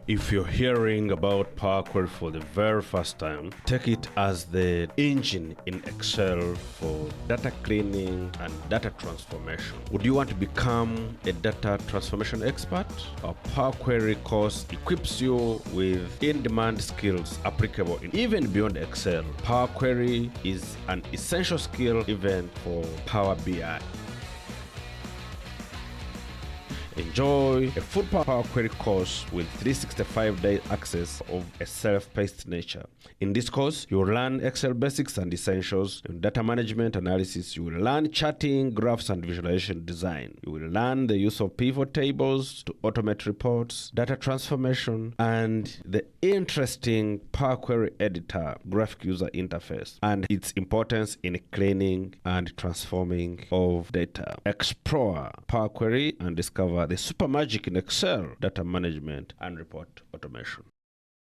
If you're hearing about Power Query for the very first time, take it as the engine in Excel for data cleaning and data transformation. Would you want to become a data transformation expert? Our Power Query course equips you with in-demand skills applicable even beyond Excel. Power Query is an essential skill even for Power BI. Enjoy a full Power Query course with 365-day access of a self-paced nature. In this course, you will learn Excel basics and essentials. In data management analysis, you will learn charting, graphs, and visualization design. You will learn the use of pivot tables to automate reports, data transformation, and the interesting Power Query editor graphic user interface, and its importance in cleaning and transforming of data. Explore Power Query and discover the super magic in Excel, data management, and report automation.